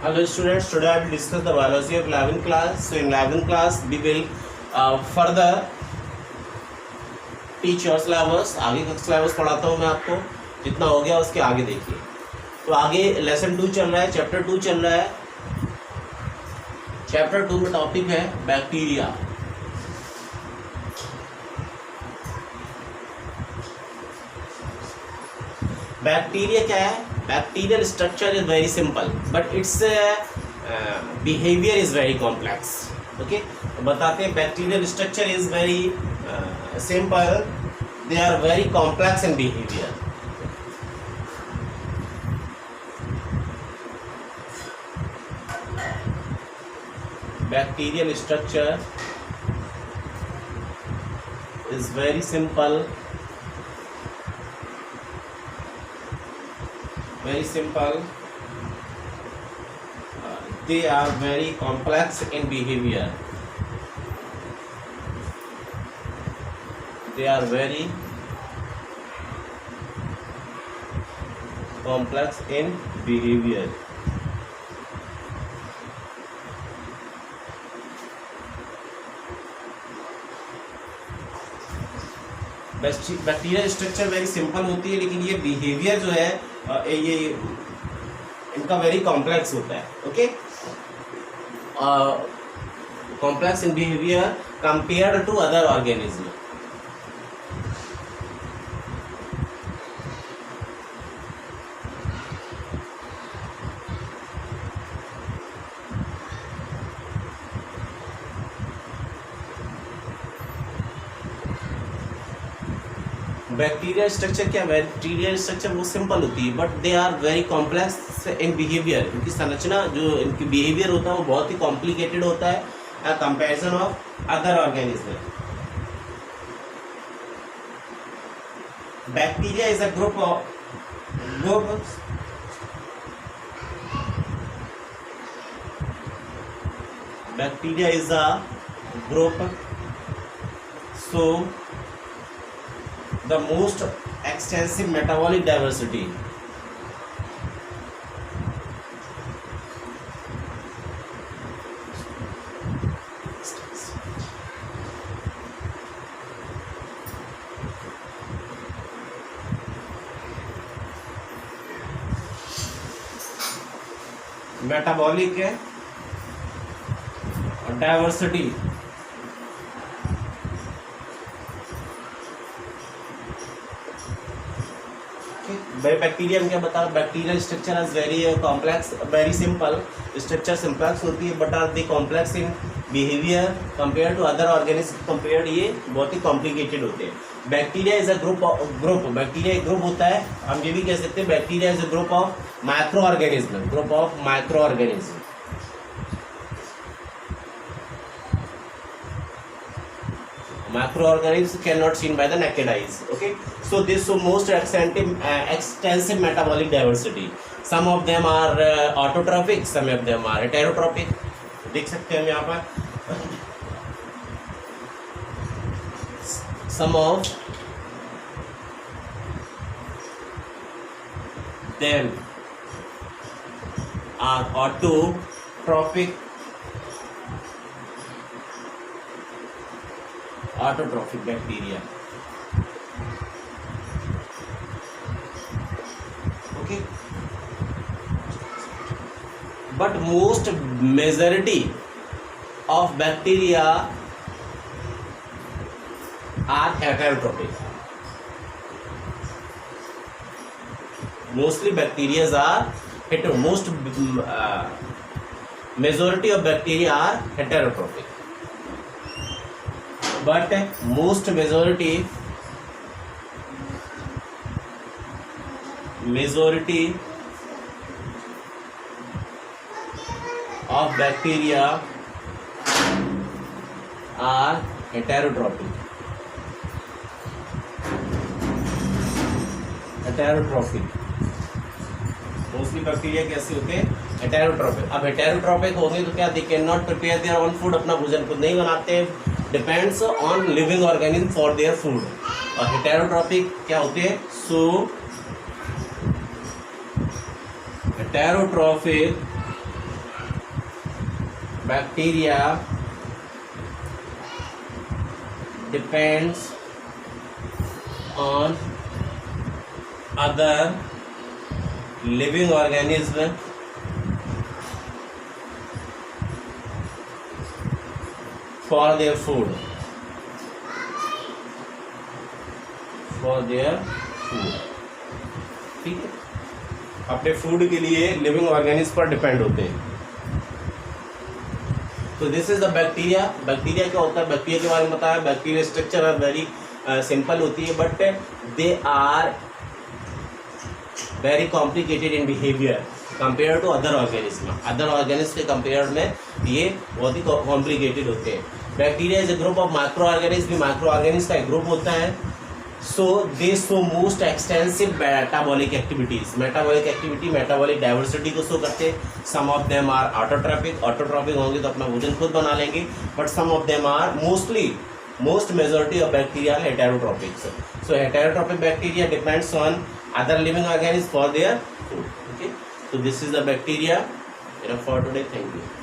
Hello students, today I will discuss the biology of 11th class. So in 11th class we will further teach your syllabus. आगे का syllabus पढ़ाता हूँ मैं आपको, जितना हो गया उसके आगे देखिए. तो आगे लेसन 2 चल रहा है, चैप्टर 2 चल रहा है. चैप्टर 2 में टॉपिक है बैक्टीरिया. बैक्टीरिया क्या है? Bacterial structure is very simple but its behaviour is very complex. Okay, बताते हैं bacterial structure is very simple, they are very complex in behaviour. Bacterial structure is very simple, very simple, they are very complex in behavior, they are very complex in behavior. Bacterial structure very simple होती है लेकिन ये behaviour जो है ये इनका very complex होता है. Okay, complex in behaviour compared to other organism. Bacterial structure क्या? बैक्टीरियल स्ट्रक्चर वो सिंपल होती है but they are very complex in behaviour. इनकी संरचना जो इनकी बिहेवियर होता है वो बहुत ही कॉम्प्लिकेटेड होता है comparison of other organism. Bacteria is a group bacteria is a group, so the most extensive metabolic diversity. Metabolic है और डाइवर्सिटी. बैक्टीरिया में क्या बता, bacterial structure is very complex, very simple. Structure simplex होती है but are the complex in behaviour compare to other organism. Compare ये बहुत ही कॉम्प्लिकेटेड होते हैं. Bacteria is a group bacteria एक ग्रुप होता है. हम ये भी कह सकते हैं bacteria is a group of micro organism. Group of micro organism. Microorganisms cannot seen by the naked eyes. Okay, so this so most extensive metabolic diversity. Some of them are autotrophic, some of them are heterotrophic. देख सकते हैं हम यहाँ पर some of them are autotrophic bacteria. Okay, but most majority of bacteria are heterotrophic. Mostly bacteria are majority of bacteria are heterotrophic. But most majority of bacteria are heterotrophic. Mostly bacteria कैसे होते हैं? हेटेरोट्रोपिक. अब हेटेरोट्रोपिक होंगे तो क्या? They can not prepare their own food. अपना भोजन खुद नहीं बनाते हैं. Depends on living organism for their food. और हेटेरोट्रोपिक क्या होते हैं? सो हेटेरोट्रोपिक bacteria depends on other living organism for their food. ठीक है, अपने फूड के लिए लिविंग ऑर्गेनिज्म पर डिपेंड होते हैं. तो this is the bacteria. Bacteria क्या होता है, बैक्टीरिया के बारे में बताया. Bacteria structure are very simple होती है, but they are very complicated in behaviour compare to other organism. Other organism के कंपेयर में ये बहुत ही कॉम्प्लिकेटेड होते हैं. Bacteria is a group of microorganism. Microorganism का एक ग्रुप होता है. So they show most extensive metabolic activities. Metabolic activity, metabolic diversity को शो करते हैं. Some of them are autotrophic. Autotrophic होंगे तो अपना भोजन खुद बना लेंगे, but some of them are most majority of bacteria are heterotropics. So heterotropic bacteria depends on other living organisms for their food. Okay, so this is the bacteria. Enough for today. Thank you.